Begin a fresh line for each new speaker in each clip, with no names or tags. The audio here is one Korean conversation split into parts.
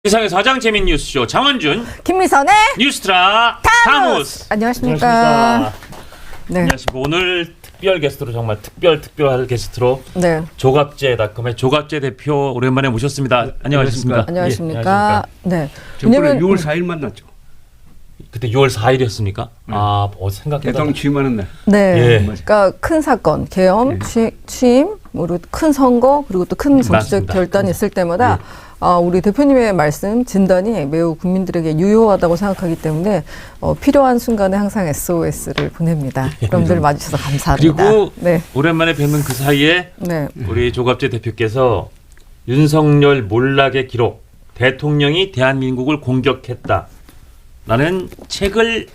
세상에서 가장 재밌는 뉴스쇼 장원준
김미선의
뉴스트라 타무스.
안녕하십니까. 네.
안녕하십니까. 오늘 특별 게스트로 정말 특별 게스트로
네.
조갑제닷컴의 조갑제 대표 오랜만에 모셨습니다. 안녕하십니까.
안녕하십니까.
예,
네.
저번에 6월 4일 만났죠.
그때 6월 4일이었습니까? 생각보다
대통령 취임하는 날.
네.
예.
그러니까 큰 사건, 계엄, 취임, 그리고 큰 선거, 그리고 또 큰 정치적
맞습니다.
결단이 있을 때마다 우리 대표님의 말씀, 진단이 매우 국민들에게 유효하다고 생각하기 때문에 필요한 순간에 항상 SOS를 보냅니다. 여러분들 와주셔서 감사합니다.
그리고
네.
오랜만에 뵙는 그 사이에
네.
우리 조갑제 대표께서 윤석열 몰락의 기록, 대통령이 대한민국을 공격했다 라는 책을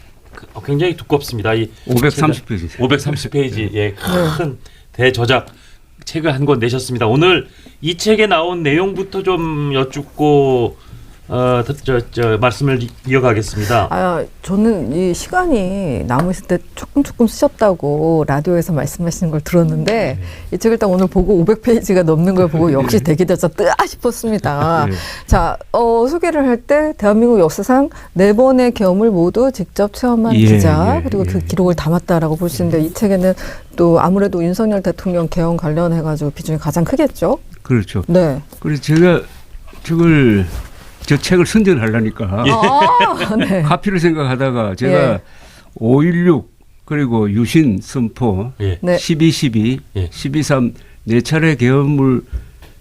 굉장히 두껍습니다. 이
530페이지.
530페이지의 큰 대저작 책을 한 권 내셨습니다. 오늘 이 책에 나온 내용부터 좀 여쭙고 말씀을 이어가겠습니다.
저는 이 시간이 남으실 때 조금 쓰셨다고 라디오에서 말씀하시는 걸 들었는데 이 책을 딱 오늘 보고 500페이지가 넘는 걸 보고 역시 대기되셨다 싶었습니다. 자, 소개를 할 때 대한민국 역사상 4번의 계엄을 모두 직접 체험한 기자 그리고 그 기록을 담았다라고 볼 수 있는데 이 책에는 또 아무래도 윤석열 대통령 계엄 관련해가지고 비중이 가장 크겠죠?
그렇죠.
네.
그래서 제가 저 책을 선전하려니까
네.
카피를 생각하다가 제가 5.16 그리고 유신 선포,
네.
12.12, 12.3 네 차례 계엄을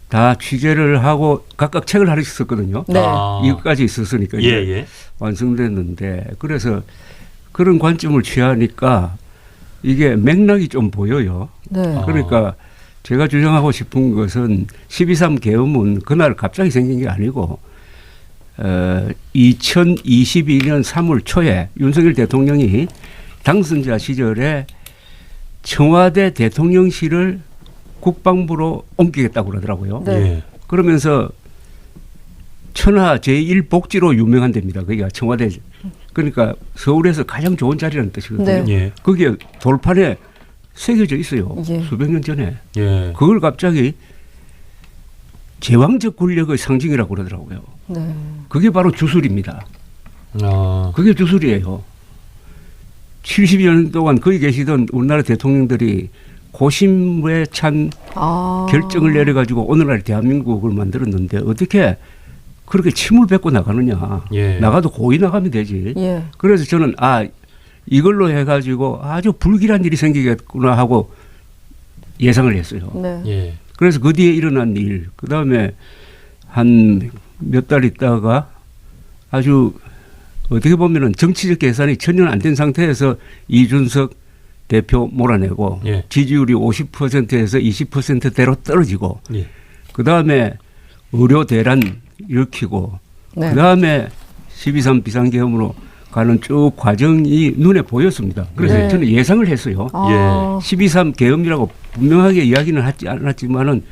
다 취재를 하고 각각 책을 하나씩 썼거든요.
네.
이것까지 있었으니까 이제 완성됐는데 그래서 그런 관점을 취하니까 이게 맥락이 좀 보여요.
네.
그러니까 제가 주장하고 싶은 것은 12.3 계엄은 그날 갑자기 생긴 게 아니고 2022년 3월 초에 윤석열 대통령이 당선자 시절에 청와대 대통령실을 국방부로 옮기겠다고 그러더라고요.
네.
그러면서 천하 제1복지로 유명한 데입니다. 거기가 청와대. 그러니까 서울에서 가장 좋은 자리라는 뜻이거든요.
네.
거기에 돌판에 새겨져 있어요.
예.
수백 년 전에.
예.
그걸 갑자기 제왕적 권력의 상징이라고 그러더라고요.
네.
그게 바로 주술입니다. 그게 주술이에요. 70여 년 동안 거기 계시던 우리나라 대통령들이 고심에 찬 결정을 내려가지고 오늘날 대한민국을 만들었는데 어떻게 그렇게 침을 뱉고 나가느냐. 나가도 고이 나가면 되지. 그래서 저는 이걸로 해가지고 아주 불길한 일이 생기겠구나 하고 예상을 했어요.
네.
그래서 그 뒤에 일어난 일, 그 다음에 한 몇 달 있다가 아주 어떻게 보면은 정치적 계산이 전혀 안 된 상태에서 이준석 대표 몰아내고 지지율이 50%에서 20%대로 떨어지고 그 다음에 의료 대란 일으키고 그 다음에 12.3 비상계엄으로 가는 쭉 과정이 눈에 보였습니다. 그래서 저는 예상을 했어요. 12.3 계엄이라고 분명하게 이야기는 하지 않았지만은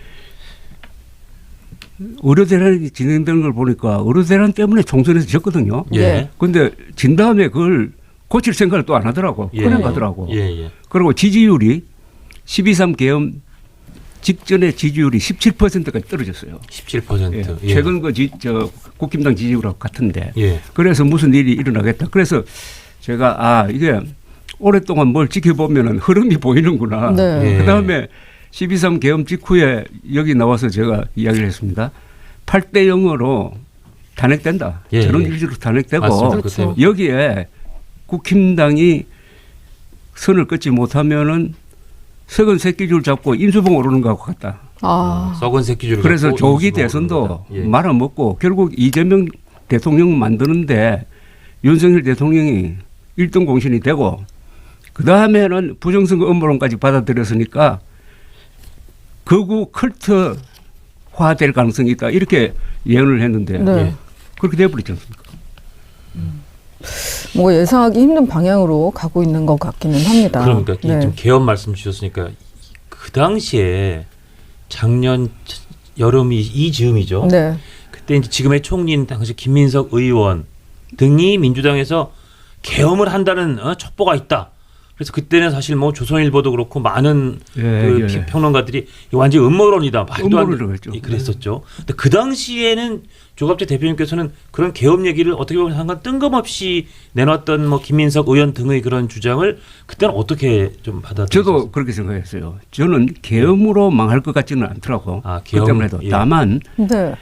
의료 대란이 진행되는 걸 보니까 의료 대란 때문에 총선에서 졌거든요. 그런데 진 다음에 그걸 고칠 생각을 또 안 하더라고. 그냥 가더라고. 그리고 지지율이 12.3 계엄 직전에 지지율이 17%까지 떨어졌어요.
17%.
최근 국힘당 지지율하고 같은데. 그래서 무슨 일이 일어나겠다. 그래서 제가 이게 오랫동안 뭘 지켜보면 흐름이 보이는구나. 그 다음에 12.3 계엄 직후에 여기 나와서 제가 이야기를 했습니다. 8대 0으로 탄핵된다. 저런 일지로 탄핵되고
그렇죠.
여기에 국힘당이 선을 끊지 못하면은 썩은 새끼줄 잡고 인수봉 오르는 것하고 같다.
썩은 새끼줄.
그래서 조기 대선도 말아먹고 결국 이재명 대통령 만드는데 윤석열 대통령이 1등 공신이 되고 그 다음에는 부정선거 음모론까지 받아들였으니까 극우 컬트화될 가능성이 있다. 이렇게 예언을 했는데 그렇게 돼버리지 않습니까?
뭐 예상하기 힘든 방향으로 가고 있는 것 같기는 합니다.
그러니까 좀 계엄 말씀 주셨으니까 그 당시에 작년 여름이 이즈음이죠. 그때 이제 지금의 총리인 당시 김민석 의원 등이 민주당에서 계엄을 한다는 첩보가 있다. 그래서 그때는 사실 뭐 조선일보도 그렇고 많은
예,
그
예.
평론가들이 이거 완전 음모론이다 말도 안
음모론이라고 했죠.
그랬었죠. 근데 그 당시에는 조갑재 대표님께서는 그런 개업 얘기를 어떻게 보면 상관 뜬금없이 내놨던 뭐 김민석 의원 등의 그런 주장을 그때는 어떻게 좀 받아들였어요?
저도 그렇게 생각했어요. 저는 계엄으로 망할 것 같지는 않더라고.
아,
그 때문에도.
예.
다만
네.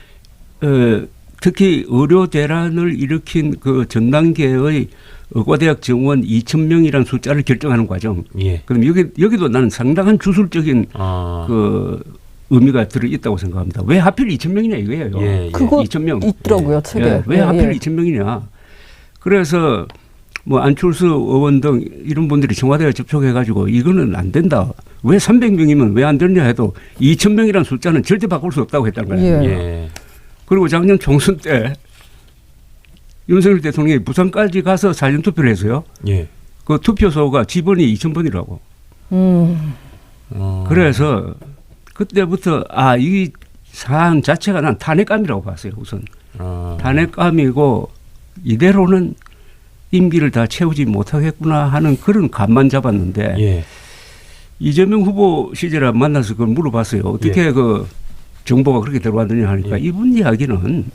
특히 의료 대란을 일으킨 그 전단계의 의과대학 정원 2,000명이라는 숫자를 결정하는 과정.
예.
그럼 여기도 나는 상당한 주술적인
아.
그 의미가 들어 있다고 생각합니다. 왜 하필 2,000명이냐 이거예요.
예, 예.
그거
2,000명.
있더라고요, 책에.
예, 왜
예,
하필
예.
2,000명이냐. 그래서 뭐 안철수 의원 등 이런 분들이 청와대에 접촉해가지고 이거는 안 된다. 왜 300명이면 왜 안 되느냐 해도 2,000명이라는 숫자는 절대 바꿀 수 없다고 했다는 거예요.
예.
예.
그리고 작년 총선 때 윤석열 대통령이 부산까지 가서 사전투표를 해서요.
예.
그 투표소가 지번이 2,000번이라고. 그래서 그때부터 이 사안 자체가 난 탄핵감이라고 봤어요. 우선. 탄핵감이고 이대로는 임기를 다 채우지 못하겠구나 하는 그런 감만 잡았는데
예.
이재명 후보 시절에 만나서 그걸 물어봤어요. 어떻게
예.
그 정보가 그렇게 들어왔느냐 하니까
예.
이분 이야기는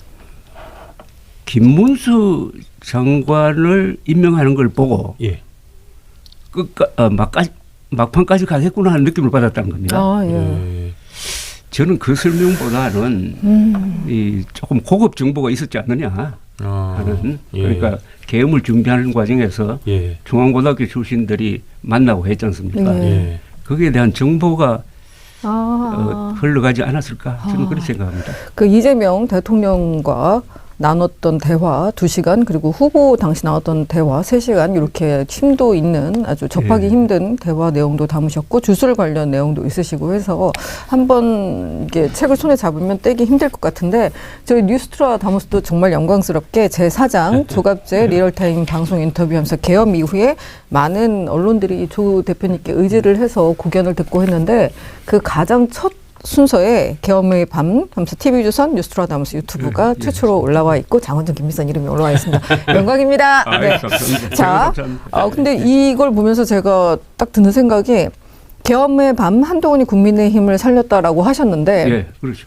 김문수 장관을 임명하는 걸 보고
예.
막판까지 가겠구나 하는 느낌을 받았다는 겁니다.
아, 예.
예.
저는 그 설명보다는 이 조금 고급 정보가 있었지 않느냐 하는
예.
그러니까 계엄을 준비하는 과정에서
예.
중앙고등학교 출신들이 만나고 했지 않습니까?
예.
예.
거기에 대한 정보가
아.
흘러가지 않았을까 저는 그렇게 생각합니다.
그 이재명 대통령과 나눴던 대화 2시간 그리고 후보 당시 나왔던 대화 3시간 이렇게 심도 있는 아주 접하기
예.
힘든 대화 내용도 담으셨고 주술 관련 내용도 있으시고 해서 한번 이게 책을 손에 잡으면 떼기 힘들 것 같은데 저희 뉴스트라 다모스도 정말 영광스럽게 제4장 조갑재 리얼타임 방송 인터뷰하면서 계엄 이후에 많은 언론들이 조 대표님께 의지를 해서 고견을 듣고 했는데 그 가장 첫 순서에 계엄의 밤 하면서 TV조선 뉴스트라 다모스 유튜브가 최초로 올라와 있고 장원정 김미선 이름이 올라와 있습니다. 영광입니다. 네.
감사합니다.
자, 근데 이걸 보면서 제가 딱 드는 생각이 계엄의 밤 한동훈이 국민의힘을 살렸다라고 하셨는데
예, 그렇죠.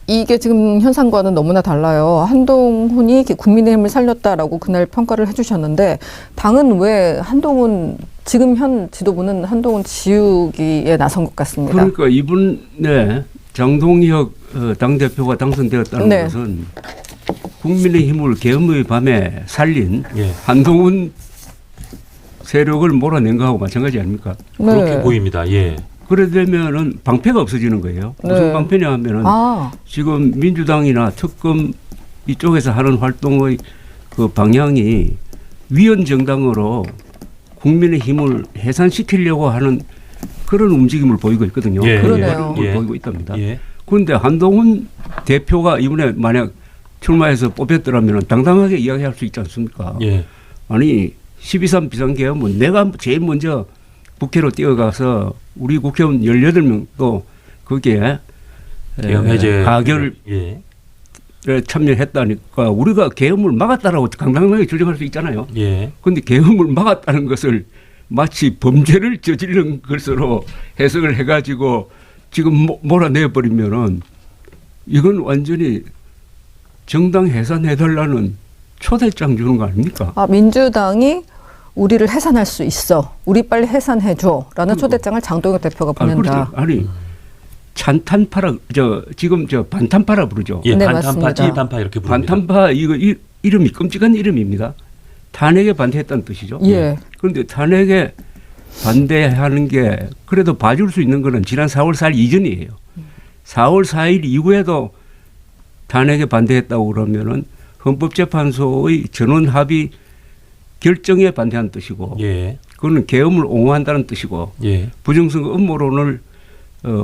이게 지금 현상과는 너무나 달라요. 한동훈이 국민의힘을 살렸다라고 그날 평가를 해주셨는데 당은 왜 한동훈 지금 현 지도부는 한동훈 지우기에 나선 것 같습니다.
그러니까 이분의 장동혁 당대표가 당선되었다는
네.
것은 국민의힘을 계엄의 밤에 살린
예.
한동훈 세력을 몰아낸 거하고 마찬가지 아닙니까?
그렇게 보입니다. 예.
그래 되면은 방패가 없어지는 거예요. 무슨
네.
방패냐 하면은
아,
지금 민주당이나 특검 이쪽에서 하는 활동의 그 방향이 위헌 정당으로 국민의힘을 해산시키려고 하는 그런 움직임을 보이고 있거든요.
예,
그러네요.
걸
예.
보이고 있답니다.
예.
그런데 한동훈 대표가 이번에 만약 출마해서 뽑혔더라면 당당하게 이야기할 수 있지 않습니까?
예.
아니 12.3 비상계엄은 내가 제일 먼저 국회로 뛰어가서 우리 국회의원 18명도 거기에
계엄 해제
가결
예.
참여했다니까 우리가 계엄을 막았다라고 당당하게 주장할 수 있잖아요.
예.
그런데 계엄을 막았다는 것을 마치 범죄를 저지른 것으로 해석을 해가지고 지금 몰아내버리면은 이건 완전히 정당 해산해달라는 초대장 주는 거 아닙니까?
아, 민주당이 우리를 해산할 수 있어. 우리 빨리 해산해줘라는 초대장을 장동혁 대표가 보낸다.
아니 찬탄파라 지금 반탄파라 부르죠.
예.
네,
반탄파,
맞습니다.
찌반파 이렇게 부릅니다.
반탄파 이름이 끔찍한 이름입니다. 탄핵에 반대했다는 뜻이죠.
예.
그런데 탄핵에 반대하는 게 그래도 봐줄 수 있는 거는 지난 4월 4일 이전이에요. 4월 4일 이후에도 탄핵에 반대했다고 그러면은 헌법재판소의 전원 합의 결정에 반대하는 뜻이고,
예.
그거는 계엄을 옹호한다는 뜻이고,
예.
부정선거 음모론을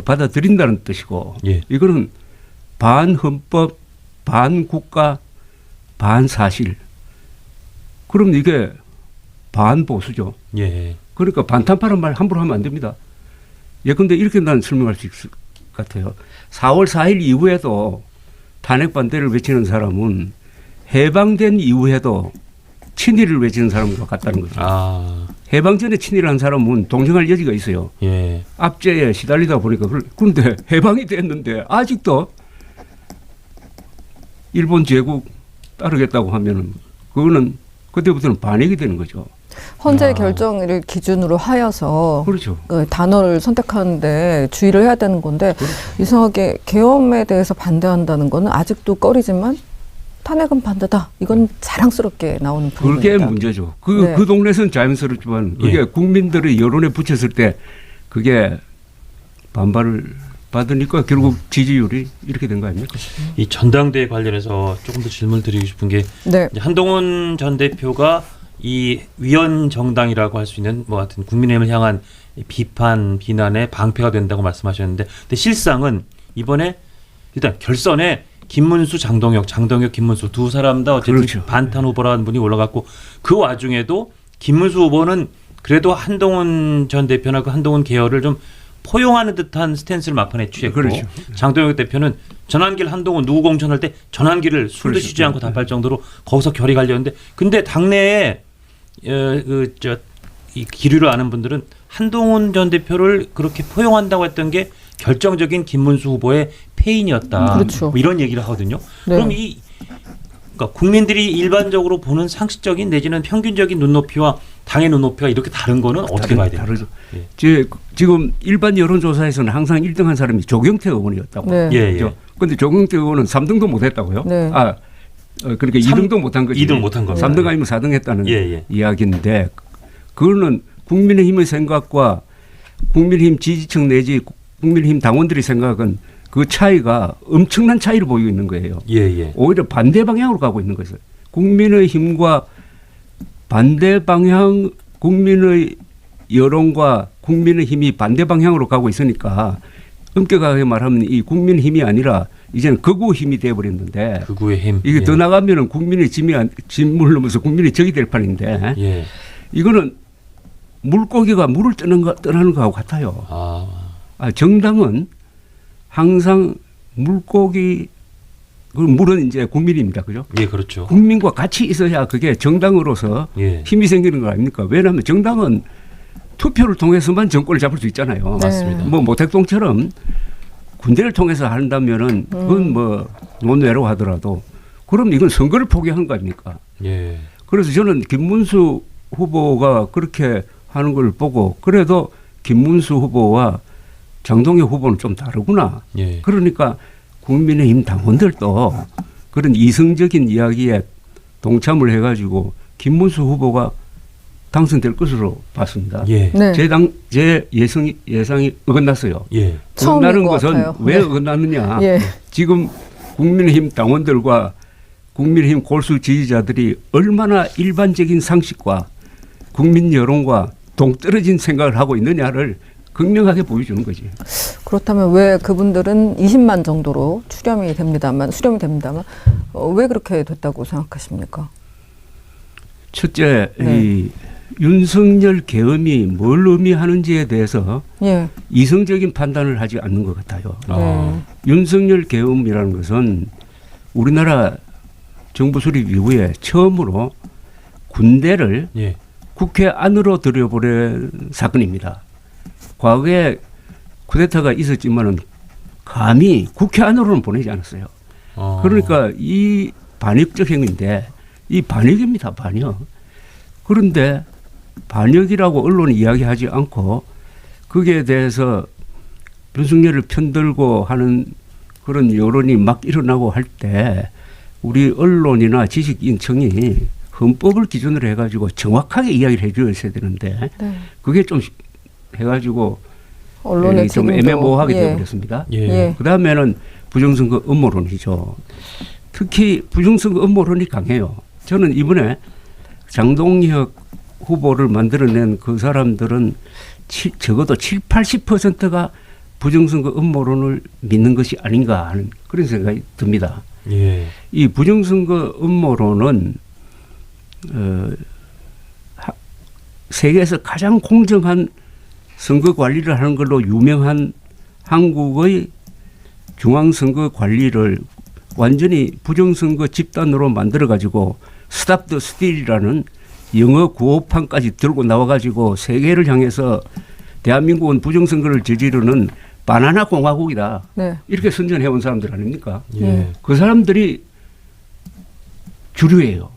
받아들인다는 뜻이고,
예.
이거는 반헌법, 반국가, 반사실. 그럼 이게 반보수죠.
예.
그러니까 반탄파란 말 함부로 하면 안 됩니다. 예컨대 이렇게 난 설명할 수 있을 것 같아요. 4월 4일 이후에도 탄핵 반대를 외치는 사람은 해방된 이후에도 친일을 외치는 사람과 같다는 거죠.
아,
해방 전에 친일한 사람은 동정할 여지가 있어요.
예.
압제에 시달리다 보니까 그런데 해방이 됐는데 아직도 일본 제국 따르겠다고 하면은 그거는 그때부터는 반역이 되는 거죠.
헌재
아.
결정을 기준으로 하여서
그렇죠.
그 단어를 선택하는데 주의를 해야 되는 건데 이상하게 계엄에 대해서 반대한다는 거는 아직도 꺼리지만 탄핵은 반대다. 이건 자랑스럽게 나오는
그게
부분입니다.
문제죠.
네.
그 동네에서는 자연스럽지만 그게
예.
국민들의 여론에 붙였을 때 그게 반발을 받으니까 결국 지지율이 이렇게 된 거 아닙니까?
이 전당대회 관련해서 조금 더 질문을 드리고 싶은 게
네.
이제 한동훈 전 대표가 이 위헌 정당이라고 할 수 있는 뭐 하여튼 국민의힘을 향한 비판, 비난의 방패가 된다고 말씀하셨는데, 근데 실상은 이번에 일단 결선에 김문수, 장동혁, 김문수 두 사람 다 어쨌든
그렇죠.
반탄 후보라는 분이 올라갔고, 그 와중에도 김문수 후보는 그래도 한동훈 전 대표나 그 한동훈 계열을 좀 포용하는 듯한 스탠스를 막판에 취했고,
그렇죠.
장동혁 대표는 전환길 한동훈 누구 공천할 때 전환길을 술도
그렇죠.
쉬지 않고 답할 정도로 거기서 결이 갈렸는데, 근데 당내에 이 기류를 아는 분들은 한동훈 전 대표를 그렇게 포용한다고 했던 게 결정적인 김문수 후보의 패인이었다.
그렇죠.
뭐 이런 얘기를 하거든요.
네.
그럼 그러니까 국민들이 일반적으로 보는 상식적인 내지는 평균적인 눈높이와 당의 눈높이가 이렇게 다른 거는 어떻게 봐야 됩니까?
다르죠.
예.
지금 일반 여론조사에서는 항상 1등한 사람이 조경태 의원이었다고.
네.
예,
그렇죠? 근데 조경태 의원은 3등도 못했다고요?
네.
그러니까 2등도 못한 거지.
2등 못한 겁니다.
3등 아니면 4등 했다는
예.
이야기인데 그거는 국민의힘의 생각과 국민의힘 지지층 내지 국민의힘 당원들의 생각은 그 차이가 엄청난 차이를 보이고 있는 거예요.
예.
오히려 반대 방향으로 가고 있는 것을. 국민의힘과 반대 방향, 국민의 여론과 국민의힘이 반대 방향으로 가고 있으니까 엄격하게 말하면 이 국민의힘이 아니라 이제는 극우 힘이 되어버렸는데
극우의 힘.
이게
예.
더 나가면은 국민의 짐을 넘어서 국민의 적이 될 판인데
예.
이거는 물고기가 물을 떠나는 거하고 같아요. 정당은 항상 물고기, 그 물은 이제 국민입니다. 그죠?
예, 그렇죠.
국민과 같이 있어야 그게 정당으로서
예.
힘이 생기는 거 아닙니까? 왜냐하면 정당은 투표를 통해서만 정권을 잡을 수 있잖아요.
네.
맞습니다.
뭐 모택동처럼 군대를 통해서 한다면은 그건 뭐 논외로 하더라도 그럼 이건 선거를 포기한 거 아닙니까?
예.
그래서 저는 김문수 후보가 그렇게 하는 걸 보고 그래도 김문수 후보와 장동혁 후보는 좀 다르구나.
예.
그러니까 국민의힘 당원들도 그런 이성적인 이야기에 동참을 해가지고 김문수 후보가 당선될 것으로 봤습니다.
예.
네.
제 예상이 어긋났어요.
예.
처음인
어긋나는
것
것은
같아요.
왜
네.
어긋났느냐.
예.
지금 국민의힘 당원들과 국민의힘 골수 지지자들이 얼마나 일반적인 상식과 국민 여론과 동떨어진 생각을 하고 있느냐를 극명하게 보여주는 거지.
그렇다면 왜 그분들은 20만 정도로 수렴이 됩니다만 왜 그렇게 됐다고 생각하십니까?
첫째,
네.
이 윤석열 계엄이 뭘 의미하는지에 대해서
예.
이성적인 판단을 하지 않는 것 같아요.
네.
윤석열 계엄이라는 것은 우리나라 정부 수립 이후에 처음으로 군대를
예.
국회 안으로 들여보낸 사건입니다. 과거에 쿠데타가 있었지만은 감히 국회 안으로는 보내지 않았어요. 그러니까 이 반역적 행위인데 이 반역입니다. 반역. 그런데 반역이라고 언론이 이야기하지 않고 거기에 대해서 윤석열을 편들고 하는 그런 여론이 막 일어나고 할 때 우리 언론이나 지식인청이 헌법을 기준으로 해가지고 정확하게 이야기를 해주어야 되는데
네.
그게 좀 해가지고
언론의
좀
책임도.
애매모호하게
예.
되어버렸습니다.
예.
예.
그 다음에는 부정선거 음모론이죠. 특히 부정선거 음모론이 강해요. 저는 이번에 장동혁 후보를 만들어낸 그 사람들은 적어도 70~80%가 부정선거 음모론을 믿는 것이 아닌가 하는 그런 생각이 듭니다.
예.
이 부정선거 음모론은 세계에서 가장 공정한 선거 관리를 하는 걸로 유명한 한국의 중앙선거 관리를 완전히 부정선거 집단으로 만들어 가지고 스탑 더 스틸이라는 영어 구호판까지 들고 나와가지고 세계를 향해서 대한민국은 부정선거를 저지르는 바나나 공화국이다.
네.
이렇게 선전해온 사람들 아닙니까?
예.
그 사람들이 주류예요.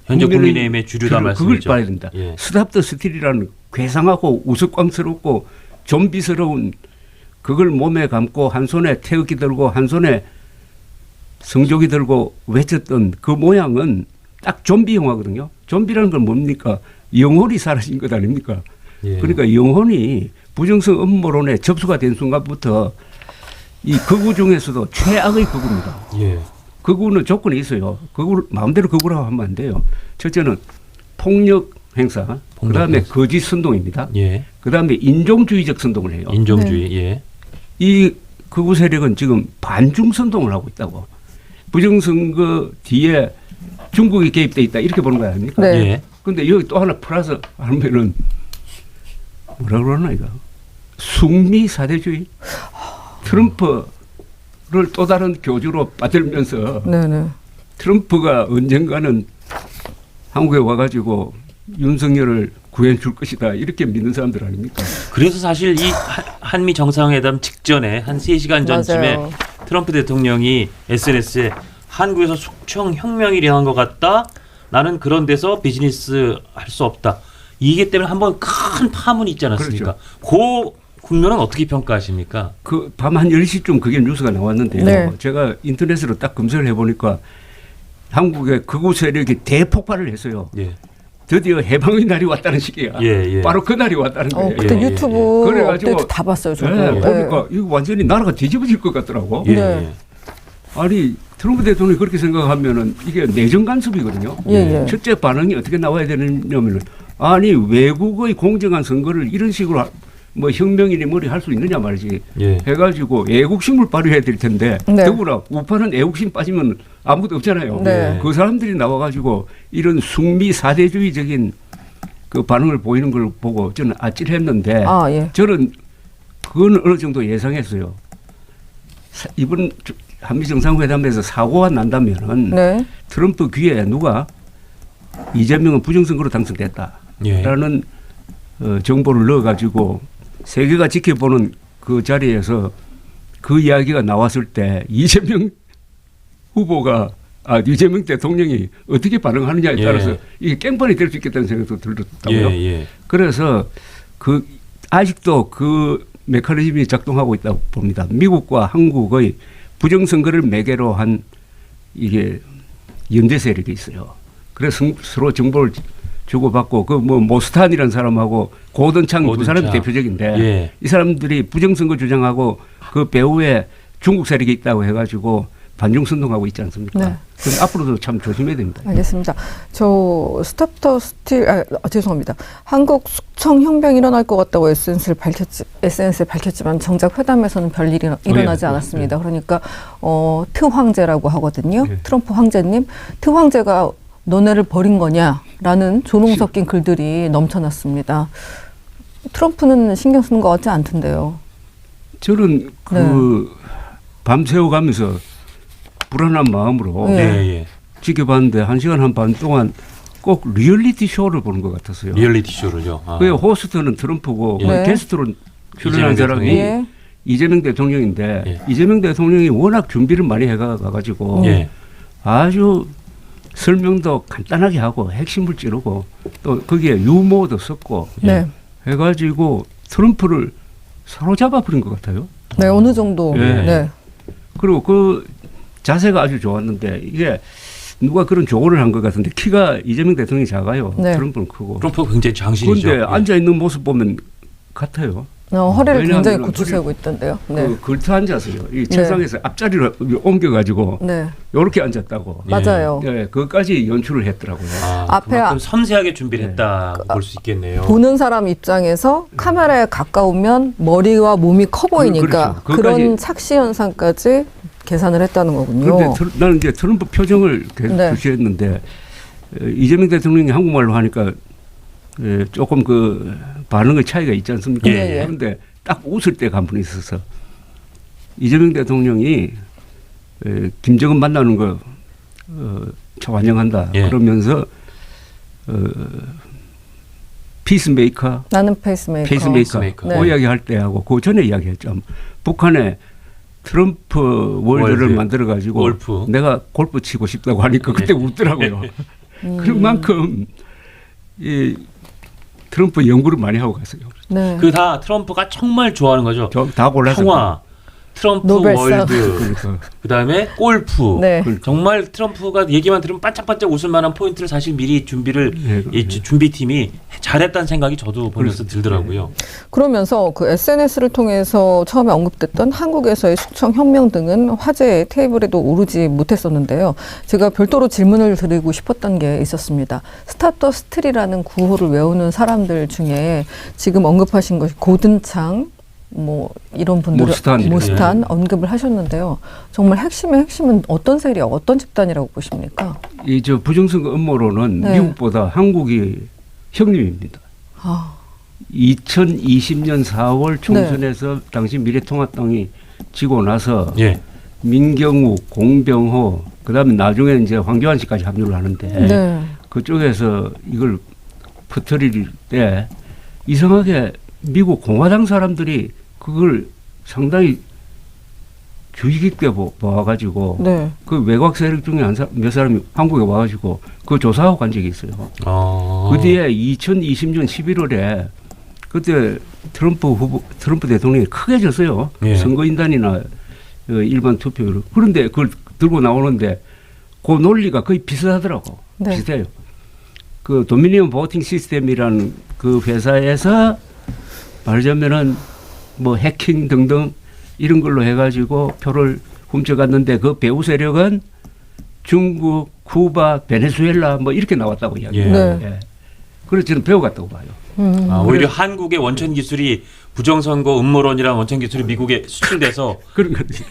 현재
국민의
국민의힘의 주류다
그걸
말씀이죠.
봐야 된다.
예.
스탑 더 스틸이라는 괴상하고 우스꽝스럽고 좀비스러운 그걸 몸에 감고 한 손에 태극기 들고 한 손에 성조기 들고 외쳤던 그 모양은 딱 좀비 영화거든요. 좀비라는 건 뭡니까? 영혼이 사라진 것 아닙니까?
예.
그러니까 영혼이 부정성 음모론에 접수가 된 순간부터 이 극우 중에서도 최악의 극우입니다.
예.
극우는 조건이 있어요. 극우 마음대로 극우라고 하면 안 돼요. 첫째는 폭력 행사,
폭력
그다음에
행사.
거짓 선동입니다.
예.
그다음에 인종주의적 선동을 해요.
인종주의. 예.
이 극우 세력은 지금 반중 선동을 하고 있다고. 부정선거 뒤에 중국이 개입돼 있다 이렇게 보는 거 아닙니까?
네.
예.
근데 여기 또 하나 플러스 하면은 뭐라 그러나 이거 숙미 사대주의 트럼프를 또 다른 교주로 받들면서
네네.
트럼프가 언젠가는 한국에 와가지고 윤석열을 구해 줄 것이다 이렇게 믿는 사람들 아닙니까?
그래서 사실 이 한미 정상회담 직전에 한 3시간 전쯤에
맞아요.
트럼프 대통령이 SNS에 한국에서 숙청 혁명이 일어난 것 같다. 나는 그런 데서 비즈니스 할 수 없다. 이게 때문에 한번 큰 파문이 있지 않았습니까? 그 국면은 어떻게 평가하십니까?
그 밤 한 10시쯤 그게 뉴스가 나왔는데요.
네.
제가 인터넷으로 딱 검색을 해보니까 한국의 극우 세력이 대폭발을 했어요.
예.
드디어 해방의 날이 왔다는 시기야.
예, 예.
바로 그 날이 왔다는 거예요.
그때
예, 예,
유튜브
그래가지고
업데이트 다 봤어요, 저도.
네,
네.
보니까 이거 완전히 나라가 뒤집어질 것 같더라고.
예.
네.
아니 트럼프 대통령이 그렇게 생각하면은 이게 내정 간섭이거든요.
예, 예.
첫째 반응이 어떻게 나와야 되느냐면은 아니 외국의 공정한 선거를 이런 식으로 뭐 혁명이니 뭐리 할 수 있느냐 말이지.
예.
해가지고 애국심을 발휘해야 될 텐데
네.
더구나 우파는 애국심 빠지면 아무것도 없잖아요.
네.
그 사람들이 나와가지고 이런 숙미 사대주의적인 그 반응을 보이는 걸 보고 저는 아찔했는데
아, 예.
저는 그건 어느 정도 예상했어요. 이번 한미 정상회담에서 사고가 난다면은
네.
트럼프 귀에 누가 이재명은 부정선거로 당선됐다라는 정보를 넣어가지고 세계가 지켜보는 그 자리에서 그 이야기가 나왔을 때 이재명 후보가 이재명 대통령이 어떻게 반응하느냐에
예.
따라서 이게 깽판이 될 수 있겠다는 생각도 들었다고요.
예, 예.
그래서 그 아직도 그 메커니즘이 작동하고 있다고 봅니다. 미국과 한국의 부정선거를 매개로 한 이게 연대 세력이 있어요. 그래서 서로 정보를 주고받고 그 뭐 모스탄이라는 사람하고 고든창 두 사람이
고든창.
대표적인데
예.
이 사람들이 부정선거 주장하고 그 배후에 중국 세력이 있다고 해가지고 반중 선동하고 있지 않습니까?
네.
그럼 앞으로도 참 조심해야 됩니다.
알겠습니다. 저 스탑 더 스틸 죄송합니다. 한국 숙청 혁명이 일어날 것 같다고 SNS에 밝혔지만 정작 회담에서는 별일이 일어나지
예.
않았습니다. 그러니까 트 황제라고 하거든요.
예.
트럼프 황제님. 트 황제가 너네를 버린 거냐라는 조롱 섞인 글들이 넘쳐났습니다. 트럼프는 신경 쓰는 것 같지 않던데요.
저는 그 밤새워 가면서 불안한 마음으로
네.
예, 예.
지켜봤는데 1시간 한 반 동안 꼭 리얼리티 쇼를 보는 것 같았어요.
리얼리티 쇼를요. 아.
그 호스트는 트럼프고
네.
게스트로 출연한
이재명
사람이
대통령이.
예.
이재명 대통령인데
예.
이재명 대통령이 워낙 준비를 많이 해가지고
예.
아주 설명도 간단하게 하고 핵심을 찌르고 또 거기에 유머도 섞고
네.
해가지고 트럼프를 사로잡아 버린 것 같아요.
네, 어느 정도.
예.
네.
그리고 그 자세가 아주 좋았는데 이게 누가 그런 조언을 한 것 같은데 키가 이재명 대통령이 작아요.
네.
트럼프는 크고.
트럼프가 굉장히 장신이죠.
그런데
예.
앉아 있는 모습 보면 같아요.
허리를 굉장히
왜냐하면은
고추 세우고 있던데요. 네.
그 걸터 앉아서요. 이 책상에서 앞자리를 옮겨가지고
네.
이렇게 앉았다고.
예.
맞아요.
네, 그것까지 연출을 했더라고요.
앞에
그만큼 섬세하게 준비를 했다고 볼 수 있겠네요.
보는 사람 입장에서 카메라에 가까우면 머리와 몸이 커 보이니까
그렇죠.
그런
그것까지-
착시 현상까지 계산을 했다는 거군요.
그런데 나는 이제 트럼프 표정을 계속
네.
주시했는데 이재명 대통령이 한국말로 하니까 조금 그 반응의 차이가 있지 않습니까?
예, 예.
그런데 딱 웃을 때가 한 분 있어서 이재명 대통령이 김정은 만나는 거 환영한다.
예.
그러면서 피스메이커,
나는 페이스메이커.
페이스메이커.
네.
그 이야기할 때하고 그 전에 이야기했죠. 북한에 트럼프 월드를
월드.
만들어 가지고
골프.
내가 골프 치고 싶다고 하니까 그때 웃더라고요. 그만큼 이 트럼프 연구를 많이 하고 갔어요.
네.
그 다 트럼프가 정말 좋아하는 거죠.
다 골라서
평화, 트럼프
노벨상.
월드,
그러니까
그다음에 골프.
네.
정말 트럼프가 얘기만 들으면 반짝반짝 웃을 만한 포인트를 사실 미리 준비를
네,
이 준비팀이 잘했다는 생각이 저도 보면서 들더라고요.
그러면서 그 SNS를 통해서 처음에 언급됐던 한국에서의 숙청 혁명 등은 화제의 테이블에도 오르지 못했었는데요. 제가 별도로 질문을 드리고 싶었던 게 있었습니다. 스타터스트리라는 구호를 외우는 사람들 중에 지금 언급하신 것이 고든창, 뭐 이런 분들을 모스탄 언급을 하셨는데요. 정말 핵심의 핵심은 어떤 세력, 어떤 집단이라고 보십니까?
이 저 부정선거 음모론은
네.
미국보다 한국이 형님입니다.
아,
2020년 4월 총선에서 당시 미래통합당이 지고 나서
예.
민경욱, 공병호, 그다음에 나중에 이제 황교안 씨까지 합류를 하는데
네.
그쪽에서 이걸 퍼뜨릴 때 이상하게 미국 공화당 사람들이 그걸 상당히 주의 깊게 봐가지고
네.
그 외곽 세력 중에 몇 사람이 한국에 와가지고 그 조사하고 간 적이 있어요. 그 뒤에 2020년 11월에 그때 트럼프 대통령이 크게 졌어요.
예.
선거인단이나 일반 투표율. 그런데 그걸 들고 나오는데 그 논리가 거의 비슷하더라고.
네.
비슷해요. 그 도미니언 보팅 시스템이라는 그 회사에서 말하자면은 뭐 해킹 등등 이런 걸로 해가지고 표를 훔쳐갔는데 그 배후 세력은 중국, 쿠바, 베네수엘라 뭐 이렇게 나왔다고 이야기해요.
네.
예. 그래서 저는 배워갔다고 봐요.
오히려 한국의 원천 기술이 부정선거 음모론이란 원천 기술이 미국에 수출돼서
그런 거지.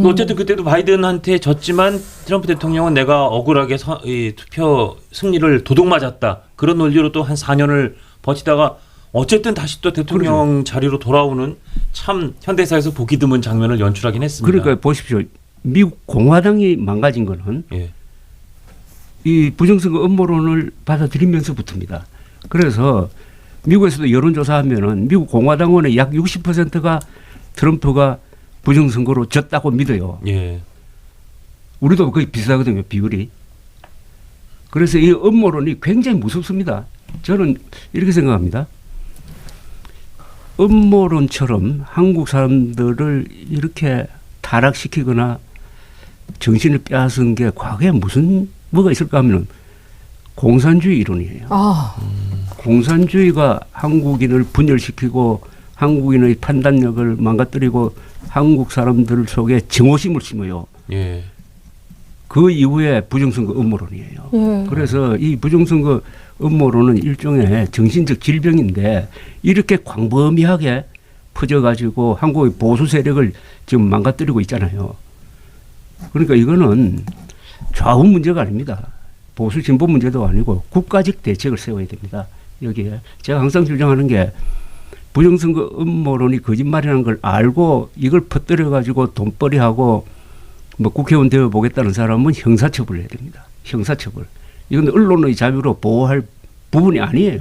어쨌든 그때도 바이든한테 졌지만 트럼프 대통령은 내가 억울하게 이 투표 승리를 도둑 맞았다. 그런 논리로 또 한 4년을 버티다가 어쨌든 다시 또 대통령 자리로 돌아오는 참 현대사에서 보기 드문 장면을 연출하긴 했습니다.
그러니까 보십시오. 미국 공화당이 망가진 거는
예.
이 부정선거 음모론을 받아들이면서부터입니다. 그래서 미국에서도 여론조사하면은 미국 공화당원의 약 60%가 트럼프가 부정선거로 졌다고 믿어요.
예.
우리도 거의 비슷하거든요, 비율이. 그래서 이 음모론이 굉장히 무섭습니다. 저는 이렇게 생각합니다. 음모론처럼 한국 사람들을 이렇게 타락시키거나 정신을 빼앗은 게 과거에 뭐가 있을까 하면 공산주의 이론이에요.
아,
공산주의가 한국인을 분열시키고 한국인의 판단력을 망가뜨리고 한국 사람들 속에 증오심을 심어요.
예.
그 이후에 부정선거 음모론이에요.
예.
그래서 이 부정선거 음모론은 일종의 정신적 질병인데 이렇게 광범위하게 퍼져가지고 한국의 보수 세력을 지금 망가뜨리고 있잖아요. 그러니까 이거는 좌우 문제가 아닙니다. 보수 진보 문제도 아니고 국가적 대책을 세워야 됩니다. 여기에 제가 항상 주장하는 게 부정선거 음모론이 거짓말이라는 걸 알고 이걸 퍼뜨려가지고 돈벌이하고 뭐 국회의원 되어 보겠다는 사람은 형사처벌을 해야 됩니다. 형사처벌. 이건 언론의 자유로 보호할 부분이 아니에요.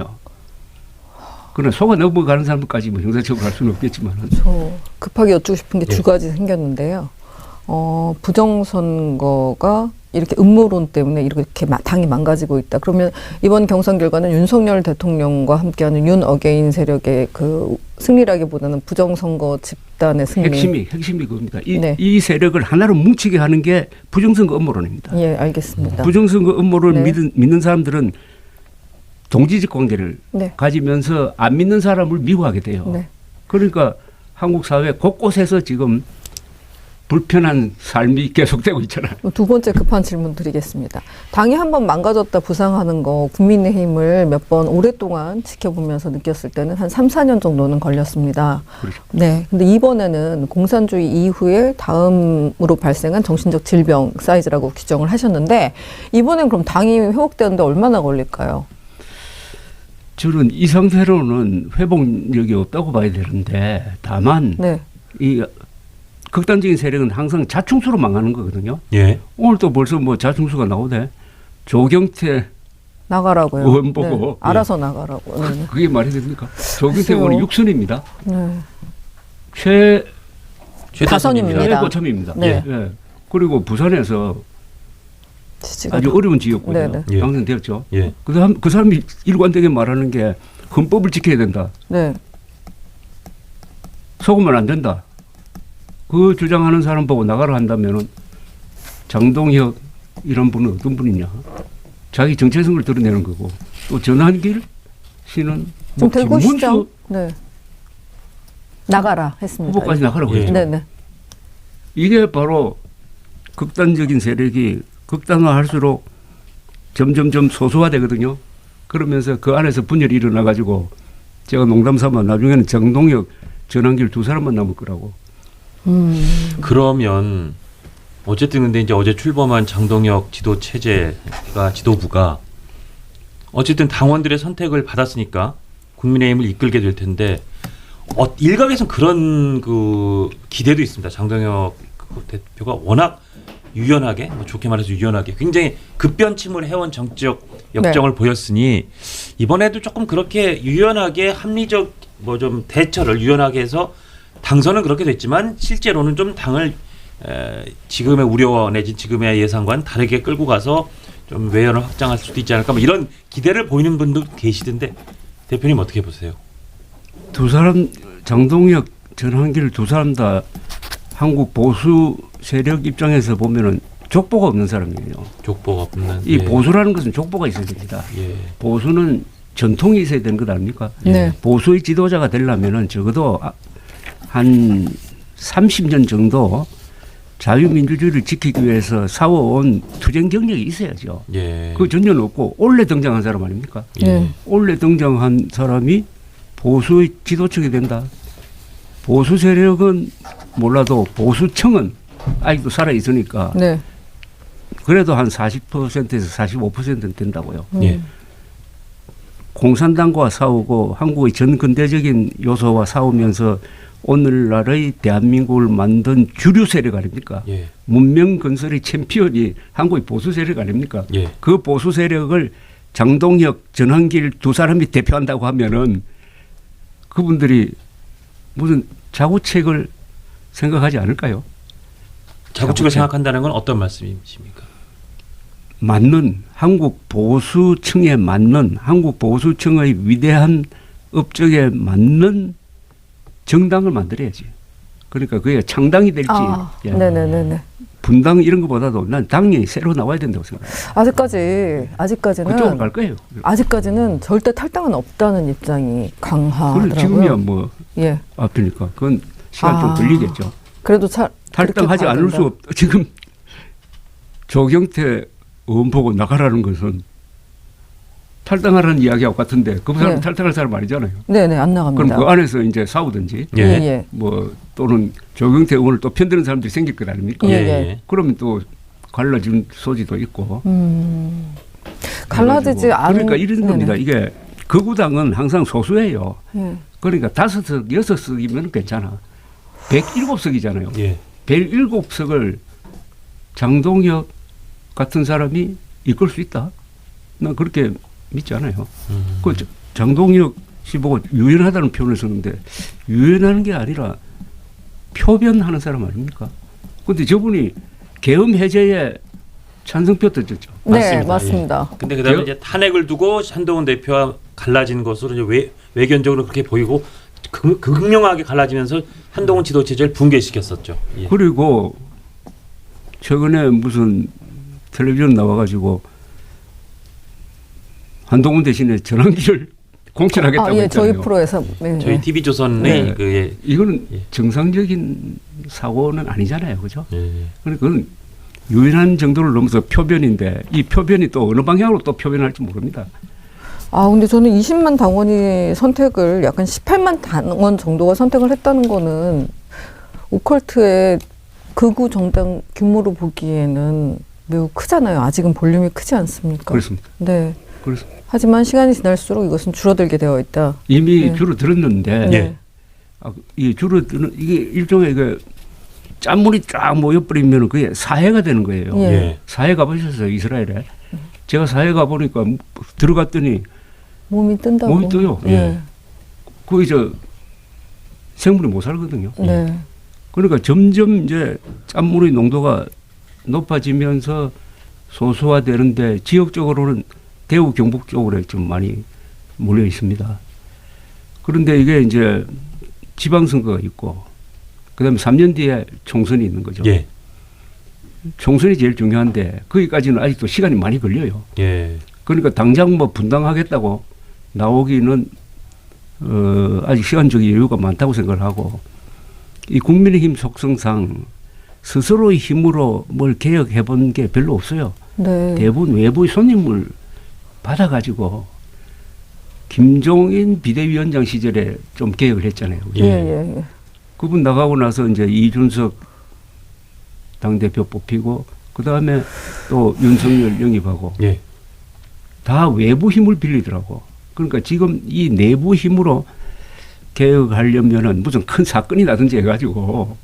그러나 속아 넘어가는 사람까지 뭐 형사처벌할 수는 없겠지만.
저 급하게 여쭙고 싶은 게
네.
두 가지 생겼는데요. 부정선거가 이렇게 음모론 때문에 이렇게 당이 망가지고 있다. 그러면 이번 경선 결과는 윤석열 대통령과 함께하는 윤 어게인 세력의 그 승리라기보다는 부정선거 집단의 승리.
핵심이 그겁니다.
네.
이 세력을 하나로 뭉치게 하는 게 부정선거 음모론입니다.
예, 알겠습니다.
부정선거 음모론을
네.
믿는 사람들은 동지적 관계를
네.
가지면서 안 믿는 사람을 미워하게 돼요.
네.
그러니까 한국 사회 곳곳에서 지금 불편한 삶이 계속되고 있잖아요.
두 번째 급한 질문 드리겠습니다. 당이 한번 망가졌다 부상하는 거 국민의힘을 몇 번 오랫동안 지켜보면서 느꼈을 때는 한 3, 4년 정도는 걸렸습니다.
그렇죠.
네. 근데 이번에는 공산주의 이후에 다음으로 발생한 정신적 질병 사이즈라고 규정을 하셨는데 이번엔 그럼 당이 회복되는데 얼마나 걸릴까요?
저는 이 상태로는 회복력이 없다고 봐야 되는데 다만
네.
이 극단적인 세력은 항상 자충수로 망하는 거거든요.
예.
오늘 또 벌써 뭐 자충수가 나오네. 조경태
나가라고요.
의원 보고.
네. 알아서 나가라고. 네.
그게 말이 됩니까? 조경태
글쎄요.
의원은 6선입니다.
네.
최다선입니다.
다선입니다.
최고참입니다.
네.
예. 그리고 부산에서
지지가
아주 어려운 지역군요.
네네.
예.
당선되었죠.
예.
그 사람이 일관되게 말하는 게 헌법을 지켜야 된다.
네.
속으면 안 된다. 그 주장하는 사람 보고 나가라 한다면은 장동혁 이런 분은 어떤 분이냐. 자기 정체성을 드러내는 거고 또 전한길 씨는
좀
김문수
대구시장. 네. 나가라 했습니다.
후보까지 나가라고
예.
했죠.
네네.
이게 바로 극단적인 세력이 극단화할수록 점점점 소수화되거든요. 그러면서 그 안에서 분열이 일어나가지고 제가 농담삼아 나중에는 장동혁, 전한길 두 사람만 남을 거라고.
그러면 어쨌든 근데 이제 어제 출범한 장동혁 지도 체제가 지도부가 어쨌든 당원들의 선택을 받았으니까 국민의힘을 이끌게 될 텐데 일각에서는 그런 그 기대도 있습니다. 장동혁 대표가 워낙 유연하게, 뭐 좋게 말해서 유연하게 굉장히 급변침을 해온 정치적 역정을 보였으니 이번에도 조금 그렇게 유연하게 합리적 뭐 좀 대처를 유연하게 해서 당선은 그렇게 됐지만 실제로는 좀 당을 지금의 우려와 내지 지금의 예상과는 다르게 끌고 가서 좀 외연을 확장할 수도 있지 않을까 뭐 이런 기대를 보이는 분도 계시던데 대표님 어떻게 보세요?
두 사람 장동혁, 전한길 두 사람 다 한국 보수 세력 입장에서 보면은 족보가 없는 사람이에요.
족보가 없는
이 보수라는 것은 족보가 있어야 됩니다.
예.
보수는 전통이 있어야 되는 것 아닙니까?
네.
보수의 지도자가 되려면은 적어도 한 30년 정도 자유민주주의를 지키기 위해서 싸워온 투쟁 경력이 있어야죠.
예.
그 전혀 없고 올해 등장한 사람 아닙니까?
예.
네.
올해 등장한 사람이 보수의 지도층이 된다. 보수 세력은 몰라도 보수층은 아직도 살아 있으니까
네.
그래도 한 40%에서 45%는 된다고요.
예.
공산당과 싸우고 한국의 전 근대적인 요소와 싸우면서 오늘날의 대한민국을 만든 주류 세력 아닙니까?
예.
문명 건설의 챔피언이 한국의 보수 세력 아닙니까?
예.
그 보수 세력을 장동혁, 전한길 두 사람이 대표한다고 하면은 그분들이 무슨 자구책을 생각하지 않을까요?
자구책을
자구책.
생각한다는 건 어떤 말씀이십니까?
맞는 한국 보수층에 맞는 한국 보수층의 위대한 업적에 맞는 정당을 만들어야지. 그러니까 그게 창당이 될지 예.
네네네네.
분당 이런 것보다도 난 당이 새로 나와야 된다고 생각해요.
아직까지는
그쪽으로 갈 거예요.
아직까지는 절대 탈당은 없다는 입장이
그럼
강하더라고요.
지금이야 뭐
예.
앞이니까 그건 시간 좀 걸리겠죠.
그래도
탈당하지 않을 수 없. 지금 조경태 의원 보고 나가라는 것은 탈당하라는 이야기하고 같은데 그 사람
네.
탈당할 사람 아니잖아요.
네네 안 나갑니다.
그럼 그 안에서 이제 싸우든지
예.
예.
뭐 또는 조경태 의원을 또 편드는 사람들이 생길 것 아닙니까?
예.
예.
그러면 또 갈라진 소지도 있고.
갈라지지
그래가지고.
않은.
그러니까 이런 겁니다. 이게 극우당은 항상 소수예요.
예.
그러니까 5석, 6석이면 괜찮아. 107석이잖아요.
예.
107석을 장동혁 같은 사람이 이끌 수 있다. 난 그렇게 믿지 않아요. 그 장동혁 씨 보고 유연하다는 표현을 썼는데 유연하는 게 아니라 표변하는 사람 아닙니까? 그런데 저분이 계엄 해제에 찬성표 던졌죠.
네, 맞습니다.
예. 근데 그다음에 이제 탄핵을 두고 한동훈 대표와 갈라진 것으로 이제 외견적으로 그렇게 보이고 극명하게 갈라지면서 한동훈 지도 체제를 붕괴시켰었죠. 예.
그리고 최근에 무슨 텔레비전 나와가지고 한동훈 대신에 전환기를 공천하겠다고
예,
했잖아요.
저희 프로에서
저희 TV조선의
네.
그
이거는
예.
정상적인 사고는 아니잖아요, 그죠?
예.
그러니까 그건 유연한 정도를 넘어서 표변인데 이 표변이 또 어느 방향으로 또 표변할지 모릅니다.
근데 저는 20만 당원이 선택을 약간 18만 당원 정도가 선택을 했다는 거는 오컬트의 극우 정당 규모로 보기에는 매우 크잖아요. 아직은 볼륨이 크지 않습니까?
그렇습니다.
네.
그렇습니다.
하지만 시간이 지날수록 이것은 줄어들게 되어 있다.
이미
네.
줄어들었는데
예.
이 줄어드는 이게 일종의 그 짠물이 쫙 모여버리면 그게 사해가 되는 거예요.
예.
예.
사해 가보셨어요, 이스라엘에? 제가 사해 가보니까 들어갔더니
몸이 뜬다고.
몸이 떠요.
예.
거기 생물이 못 살거든요.
네.
그러니까 점점 이제 짠물의 농도가 높아지면서 소수화되는데 지역적으로는 대구 경북 쪽으로 좀 많이 몰려 있습니다. 그런데 이게 이제 지방선거가 있고 그다음에 3년 뒤에 총선이 있는 거죠.
예.
총선이 제일 중요한데 거기까지는 아직도 시간이 많이 걸려요.
예.
그러니까 당장 뭐 분당하겠다고 나오기는 아직 시간적인 여유가 많다고 생각을 하고 이 국민의힘 속성상 스스로의 힘으로 뭘 개혁해 본 게 별로 없어요.
네.
대부분 외부의 손님을 받아가지고 김종인 비대위원장 시절에 좀 개혁을 했잖아요.
예, 예, 예.
그분 나가고 나서 이제 이준석 당대표 뽑히고 그 다음에 또 윤석열 영입하고
예.
다 외부 힘을 빌리더라고. 그러니까 지금 이 내부 힘으로 개혁하려면은 무슨 큰 사건이 나든지 해가지고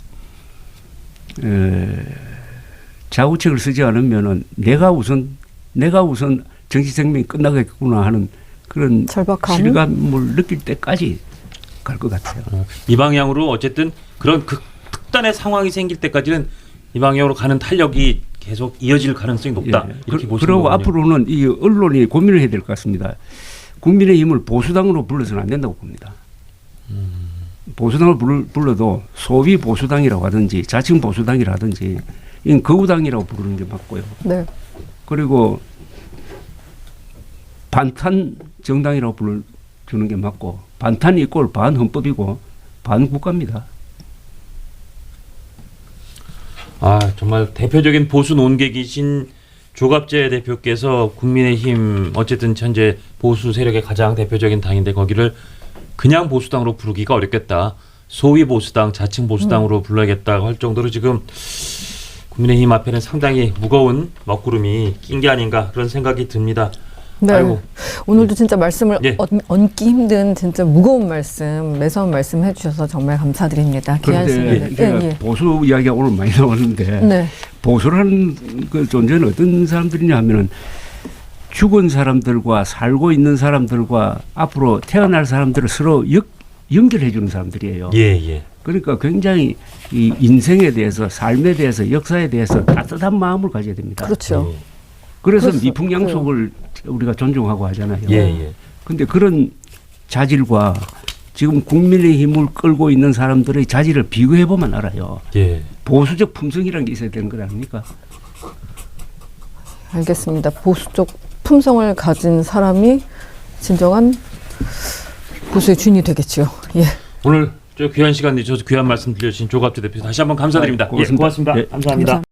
자구책을 쓰지 않으면은 내가 우선 정치 생명이 끝나겠구나 하는 그런
절박함?
실감을 느낄 때까지 갈 것 같아요.
이 방향으로 어쨌든 그런 특단의 상황이 생길 때까지는 이 방향으로 가는 탄력이 계속 이어질 가능성이 높다.
예.
이렇게 보시는
그리고
거군요.
앞으로는 이 언론이 고민을 해야 될 것 같습니다. 국민의힘을 보수당으로 불러서는 안 된다고 봅니다. 보수당을 불러도 소위 보수당이라고 하든지 자칭 보수당이라든지 이건 거구당이라고 부르는 게 맞고요.
네.
그리고 반탄 정당이라고 불러주는 게 맞고 반탄이 이꼴 반헌법이고 반국가입니다.
아 정말 대표적인 보수 논객이신 조갑재 대표께서 국민의힘 어쨌든 현재 보수 세력의 가장 대표적인 당인데 거기를 그냥 보수당으로 부르기가 어렵겠다. 소위 보수당, 자칭 보수당으로 불러야겠다고 할 정도로 지금 국민의힘 앞에는 상당히 무거운 먹구름이 낀 게 아닌가 그런 생각이 듭니다.
네.
아이고.
오늘도 진짜 말씀을
예.
얹기 힘든 진짜 무거운 말씀, 매서운 말씀 해주셔서 정말 감사드립니다. 귀한
그런데
시간을.
제가 보수 이야기가 오늘 많이 나오는데
네.
보수라는 그 존재는 어떤 사람들이냐 하면은 죽은 사람들과 살고 있는 사람들과 앞으로 태어날 사람들을 서로 연결해 주는 사람들이에요.
예 예.
그러니까 굉장히 이 인생에 대해서 삶에 대해서 역사에 대해서 따뜻한 마음을 가져야 됩니다.
그렇죠.
그래서
그렇소-
미풍양속을 우리가 존중하고 하잖아요.
예 예.
근데 그런 자질과 지금 국민의힘을 끌고 있는 사람들의 자질을 비교해 보면 알아요.
예.
보수적 품성이라는 게 있어야 되는 거 아닙니까?
알겠습니다. 보수적 품성을 가진 사람이 진정한 보수의 주인이 되겠죠. 예.
오늘 저 귀한 시간 내주셔서 귀한 말씀 들려주신 조갑재 대표 다시 한번 감사드립니다.
고맙습니다.
예, 고맙습니다.
예.
감사합니다.